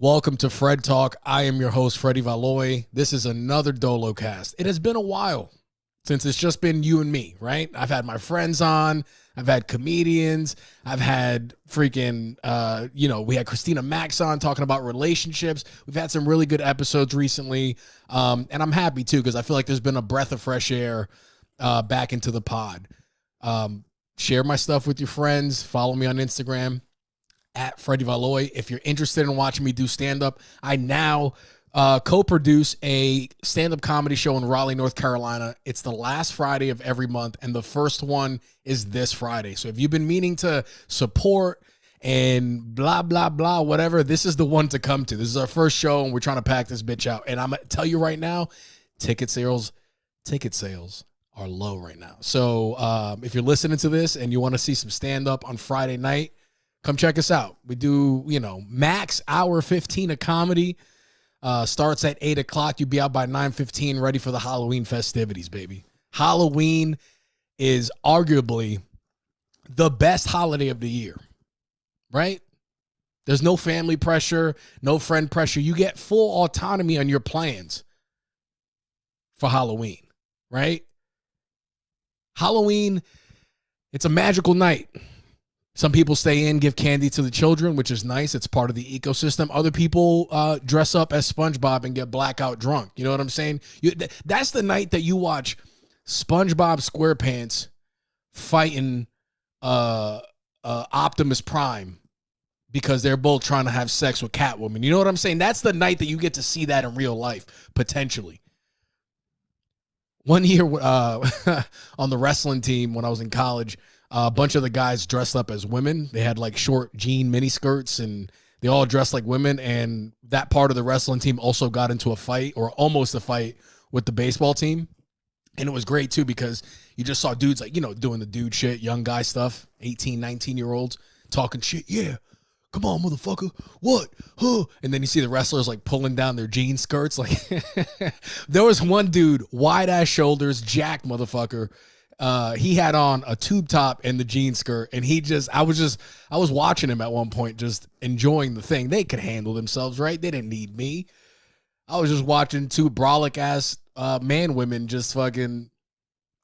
Welcome to FredTalk. I am your host, Freddie Valoy. This is another Dolocast. It has been a while since it's just been you and me, right? I've had my friends on. I've had comedians. I've had freaking, we had Christina Max on talking about relationships. We've had some really good episodes recently. And I'm happy too, because I feel like there's been a breath of fresh air back into the pod. Share my stuff with your friends. Follow me on Instagram at Freddie Valoy. If you're interested in watching me do stand-up, I now co-produce a stand-up comedy show in Raleigh, North Carolina. It's the last Friday of every month, and the first one is this Friday. So if you've been meaning to support and blah, blah, blah, whatever, this is the one to come to. This is our first show, and we're trying to pack this bitch out. And I'm going to tell you right now, ticket sales are low right now. So if you're listening to this and you want to see some stand-up on Friday night, come check us out. We do, max hour 15 of comedy. Starts at 8 o'clock. You'll be out by 9:15, ready for the Halloween festivities, baby. Halloween is arguably the best holiday of the year, right? There's no family pressure, no friend pressure. You get full autonomy on your plans for Halloween, right? Halloween, it's a magical night. Some people stay in, give candy to the children, which is nice. It's part of the ecosystem. Other people dress up as SpongeBob and get blackout drunk. You know what I'm saying? That's the night that you watch SpongeBob SquarePants fighting Optimus Prime because they're both trying to have sex with Catwoman. You know what I'm saying? That's the night that you get to see that in real life, potentially. One year on the wrestling team when I was in college, a bunch of the guys dressed up as women. They had like short jean mini skirts and they all dressed like women. And that part of the wrestling team also got into a fight or almost a fight with the baseball team. And it was great too, because you just saw dudes like, doing the dude shit, young guy stuff, 18, 19-year-olds talking shit. Yeah. Come on, motherfucker. What? Huh? And then you see the wrestlers like pulling down their jean skirts. Like there was one dude, wide ass shoulders, jacked motherfucker. He had on a tube top and the jean skirt, and I was watching him at one point, just enjoying the thing. They could handle themselves, right? They didn't need me. I was just watching two brolic ass women just fucking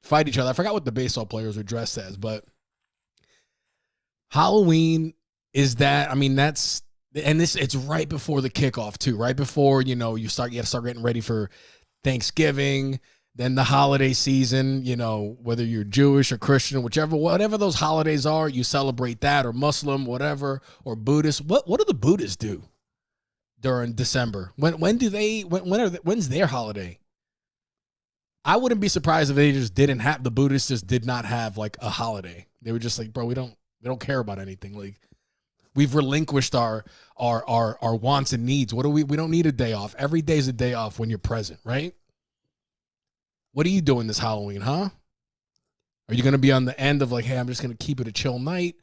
fight each other. I forgot what the baseball players were dressed as, but Halloween is that. I mean, it's right before the kickoff too, right before you got to start getting ready for Thanksgiving. Then the holiday season, whether you're Jewish or Christian, whatever those holidays are, you celebrate that, or Muslim, whatever, or Buddhist. What do the Buddhists do during December? When's their holiday? I wouldn't be surprised if the Buddhists just did not have like a holiday. They were just like, bro, we don't care about anything. Like we've relinquished our wants and needs. We don't need a day off. Every day's a day off when you're present, right? What are you doing this Halloween, huh? Are you going to be on the end of like, hey, I'm just going to keep it a chill night.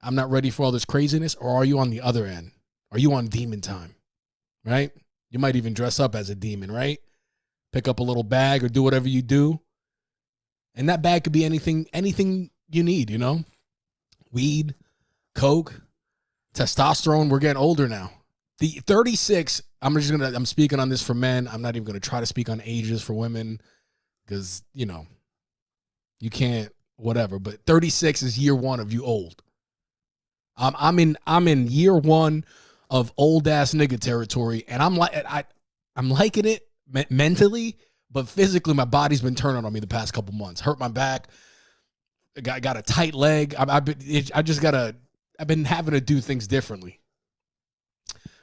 I'm not ready for all this craziness. Or are you on the other end? Are you on demon time, right? You might even dress up as a demon, right? Pick up a little bag or do whatever you do. And that bag could be anything you need, Weed, coke, testosterone. We're getting older now. The 36, I'm speaking on this for men. I'm not even going to try to speak on ages for women. Because, you can't, whatever. But 36 is year one of you old. I'm in year one of old ass nigga territory, and I'm liking it mentally, but physically my body's been turning on me the past couple months. Hurt my back. I got a tight leg. I've been having to do things differently.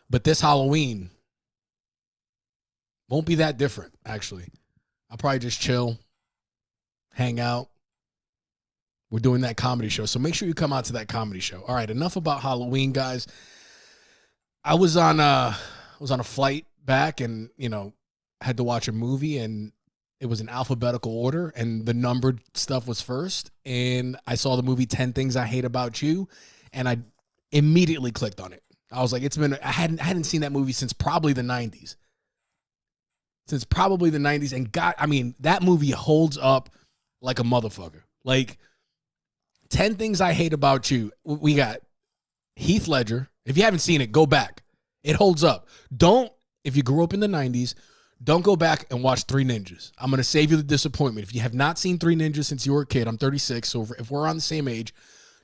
But this Halloween won't be that different, actually. I'll probably just chill, hang out. We're doing that comedy show, so make sure you come out to that comedy show. All right, enough about Halloween, guys. I was on a flight back, and had to watch a movie, and it was in alphabetical order, and the numbered stuff was first. And I saw the movie 10 Things I Hate About You, and I immediately clicked on it. I was like, I hadn't seen that movie since probably the 90s. And that movie holds up like a motherfucker. Like 10 Things I Hate About You. We got Heath Ledger. If you haven't seen it, go back. It holds up. If you grew up in the 90s, don't go back and watch Three Ninjas. I'm going to save you the disappointment. If you have not seen Three Ninjas since you were a kid, I'm 36, so if we're on the same age,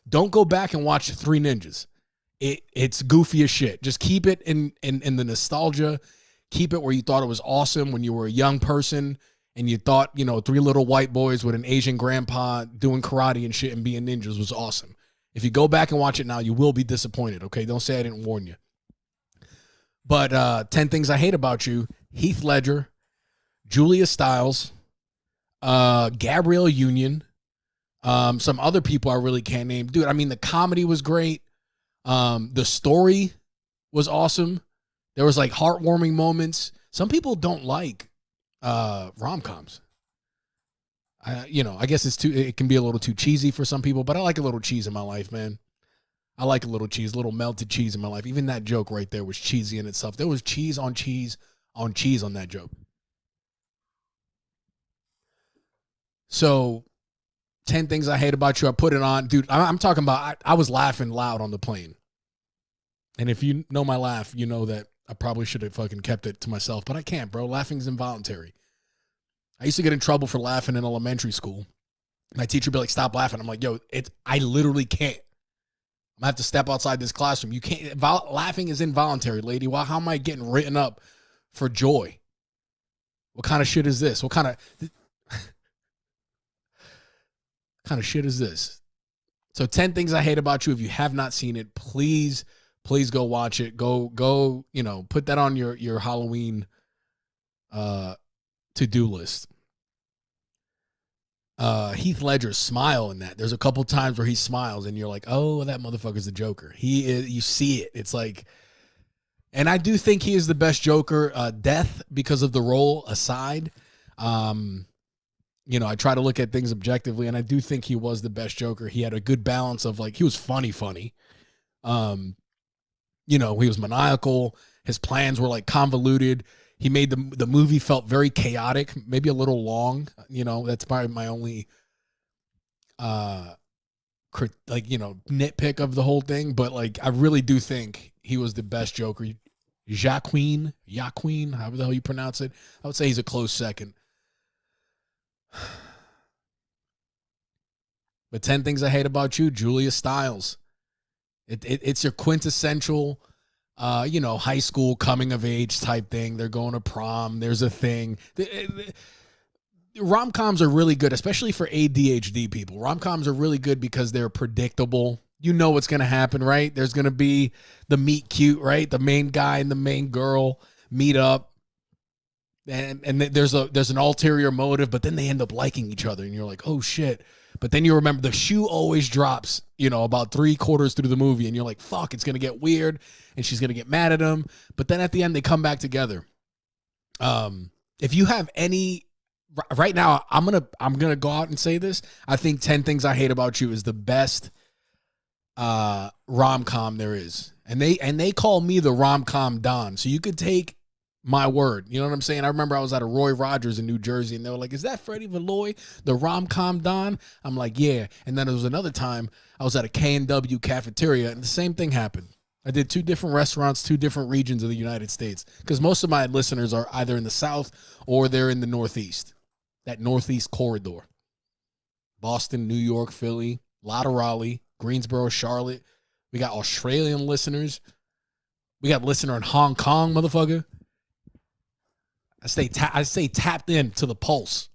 don't go back and watch Three Ninjas. It's goofy as shit. Just keep it in the nostalgia. Keep it where you thought it was awesome when you were a young person and you thought, three little white boys with an Asian grandpa doing karate and shit and being ninjas was awesome. If you go back and watch it now, you will be disappointed, okay? Don't say I didn't warn you. But 10 Things I Hate About You, Heath Ledger, Julia Stiles, Gabrielle Union, some other people I really can't name. Dude, I mean, the comedy was great. The story was awesome. There was like heartwarming moments. Some people don't like rom-coms. I guess it can be a little too cheesy for some people, but I like a little cheese in my life, man. I like a little cheese, a little melted cheese in my life. Even that joke right there was cheesy in itself. There was cheese on cheese on cheese on that joke. So 10 Things I Hate About You. I put it on. Dude, I'm talking about, I was laughing loud on the plane. And if you know my laugh, you know that I probably should have fucking kept it to myself, but I can't, bro. Laughing's involuntary. I used to get in trouble for laughing in elementary school. My teacher would be like, stop laughing. I'm like, yo, I literally can't. I'm going to have to step outside this classroom. You can't. Laughing is involuntary, lady. How am I getting written up for joy? What kind of shit is this? What kind of shit is this? So 10 Things I Hate About You. If you have not seen it, please go watch it. Go, put that on your Halloween to-do list. Heath Ledger's smile in that. There's a couple times where he smiles and you're like, oh, that motherfucker's the Joker. He is, you see it. It's like, and I do think he is the best Joker. Death, because of the role aside, I try to look at things objectively, and I do think he was the best Joker. He had a good balance of like, he was funny. He was maniacal. His plans were like convoluted. He made the movie felt very chaotic, maybe a little long. That's probably my only nitpick of the whole thing. But like, I really do think he was the best Joker. Joaquin, however the hell you pronounce it. I would say he's a close second. But 10 Things I Hate About You, Julia Stiles. It's your quintessential high school coming of age type thing. They're going to prom. There's a thing. Rom-coms are really good, especially for ADHD people. Rom-coms are really good because they're predictable. You know what's going to happen, right? There's going to be the meet cute, right? The main guy and the main girl meet up. And there's an ulterior motive, but then they end up liking each other. And you're like, oh, shit. But then you remember the shoe always drops, about 3/4 through the movie. And you're like, fuck, it's going to get weird. And she's going to get mad at him. But then at the end, they come back together. If you have any, right now, I'm going to go out and say this. I think 10 Things I Hate About You is the best rom-com there is. And they call me the Romcom Don. So you could take my word. You know what I'm saying? I remember I was at a Roy Rogers in New Jersey, and they were like, is that Freddie Valoy, the Romcom Don? I'm like, yeah. And then there was another time I was at a K&W cafeteria, and the same thing happened. I did 2 different restaurants, 2 different regions of the United States, because most of my listeners are either in the South or they're in the Northeast, that Northeast corridor. Boston, New York, Philly, a lot of Raleigh, Greensboro, Charlotte. We got Australian listeners. We got a listener in Hong Kong, motherfucker. I stay tapped in to the pulse.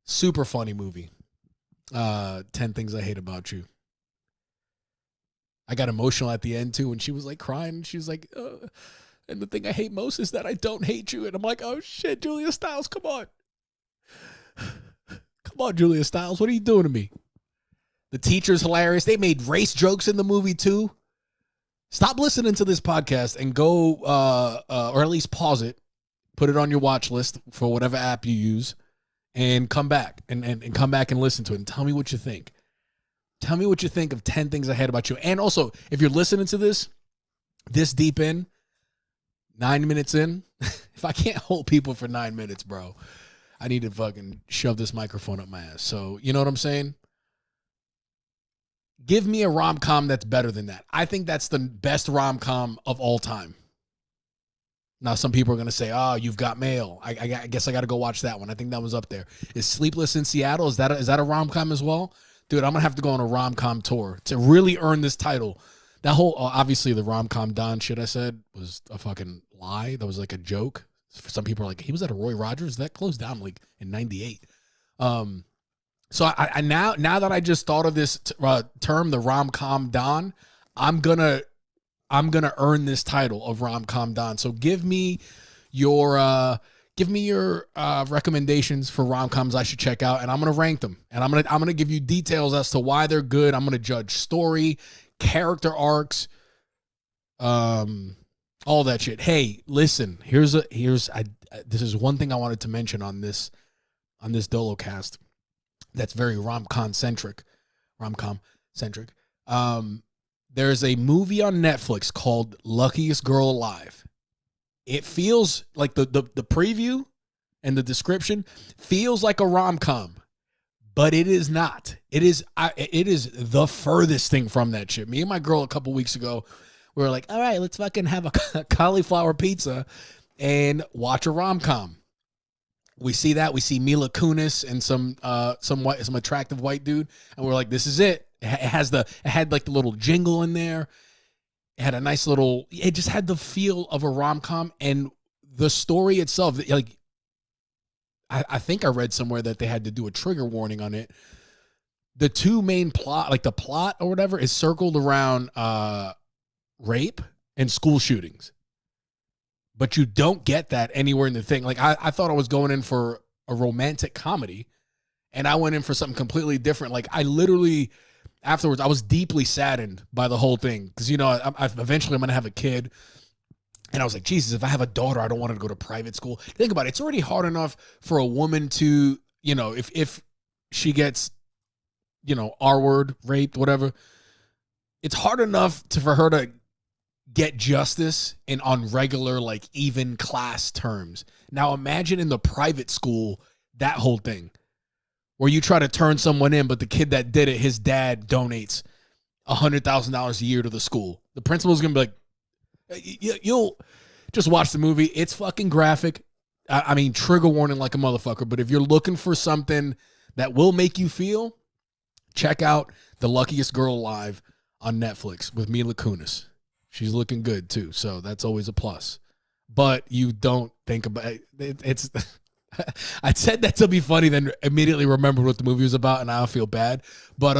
Super funny movie. 10 Things I Hate About You. I got emotional at the end too when she was like crying. She was like, and the thing I hate most is that I don't hate you. And I'm like, oh shit, Julia Stiles, come on. Come on, Julia Stiles. What are you doing to me? The teacher's hilarious. They made race jokes in the movie too. Stop listening to this podcast and go, or at least pause it, put it on your watch list for whatever app you use, and come back and come back and listen to it and tell me what you think. Tell me what you think of 10 Things I Hate About You. And also, if you're listening to this deep in, 9 minutes in, if I can't hold people for 9 minutes, bro, I need to fucking shove this microphone up my ass. So, you know what I'm saying? Give me a rom-com that's better than that. I think that's the best rom-com of all time. Now, some people are going to say, oh, You've Got Mail. I guess I got to go watch that one. I think that was up there. Is Sleepless in Seattle, is that a rom-com as well? Dude, I'm going to have to go on a rom-com tour to really earn this title. That whole, obviously, the Romcom Don shit I said was a fucking lie. That was like a joke. For some people are like, he was at a Roy Rogers? That closed down like in 98. So I now that I just thought of this term, the Romcom Don, I'm gonna earn this title of Romcom Don. So give me your recommendations for rom-coms I should check out, and I'm gonna rank them, and I'm gonna give you details as to why they're good. I'm gonna judge story, character arcs, all that shit. Hey, listen, this is one thing I wanted to mention on this Dolocast that's very rom-com centric. There's a movie on Netflix called Luckiest Girl Alive. It feels like the preview and the description feels like a rom-com, but it is not. It is the furthest thing from that shit. Me and my girl a couple weeks ago, we were like, all right, let's fucking have a cauliflower pizza and watch a rom-com. We see that. We see Mila Kunis and some attractive white dude, and we're like, this is it. It had like the little jingle in there. It had a nice little. It just had the feel of a rom-com, and the story itself. Like, I think I read somewhere that they had to do a trigger warning on it. The two main plot, like the plot or whatever, is circled around rape and school shootings. But you don't get that anywhere in the thing. Like, I thought I was going in for a romantic comedy, and I went in for something completely different. Like, I literally, afterwards, I was deeply saddened by the whole thing. Because, eventually I'm going to have a kid. And I was like, Jesus, if I have a daughter, I don't want her to go to private school. Think about it. It's already hard enough for a woman to, if she gets, R-word, raped, whatever. It's hard enough for her to get justice and on regular, like, even class terms. Now imagine in the private school, that whole thing where you try to turn someone in, but the kid that did it, his dad donates $100,000 a year to the school. The principal's going to be like, you'll just watch the movie. It's fucking graphic. I mean, trigger warning like a motherfucker. But if you're looking for something that will make you feel, check out The Luckiest Girl Alive on Netflix with Mila Kunis. She's looking good, too, so that's always a plus. But you don't think about it. It's I said that to be funny, then immediately remembered what the movie was about, and I feel bad. But,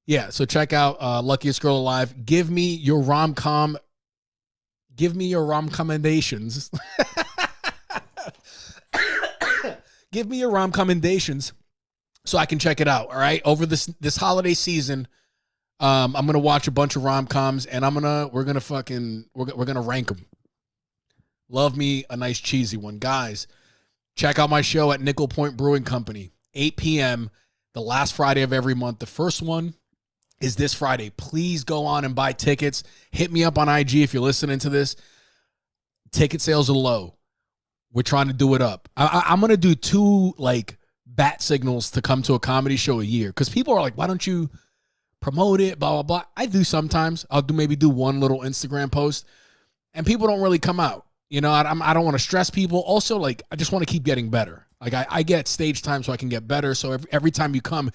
yeah, so check out Luckiest Girl Alive. Give me your rom-com. Give me your rom-commendations. Give me your rom-commendations so I can check it out, all right? Over this holiday season, I'm gonna watch a bunch of rom-coms, and we're gonna rank them. Love me a nice cheesy one, guys. Check out my show at Nickel Point Brewing Company, 8 p.m. the last Friday of every month. The first one is this Friday. Please go on and buy tickets. Hit me up on IG if you're listening to this. Ticket sales are low. We're trying to do it up. I'm gonna do 2 like bat signals to come to a comedy show a year, because people are like, why don't you promote it, blah, blah, blah. I do sometimes. I'll maybe do one little Instagram post, and people don't really come out. I don't want to stress people. Also, like, I just want to keep getting better. Like, I get stage time so I can get better. So every time you come,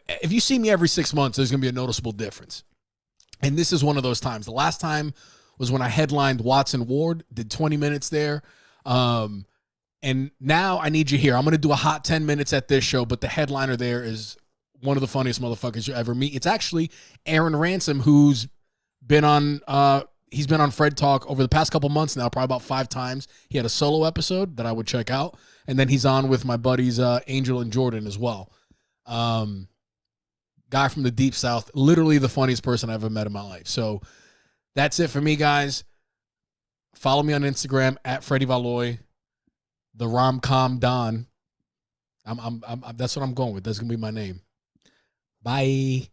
if you see me every 6 months, there's going to be a noticeable difference. And this is one of those times. The last time was when I headlined Watson Ward, did 20 minutes there. And now I need you here. I'm going to do a hot 10 minutes at this show, but the headliner there is one of the funniest motherfuckers you ever meet. It's actually Aaron Ransom, who's been on he's been on FredTalk over the past couple months now, probably about 5 times. He had a solo episode that I would check out, and then he's on with my buddies Angel and Jordan as well. Guy from the Deep South, literally the funniest person I've ever met in my life. So that's it for me, guys. Follow me on Instagram at Freddie Valoy, the Romcom Don. That's what I'm going with. That's gonna be my name. Bye.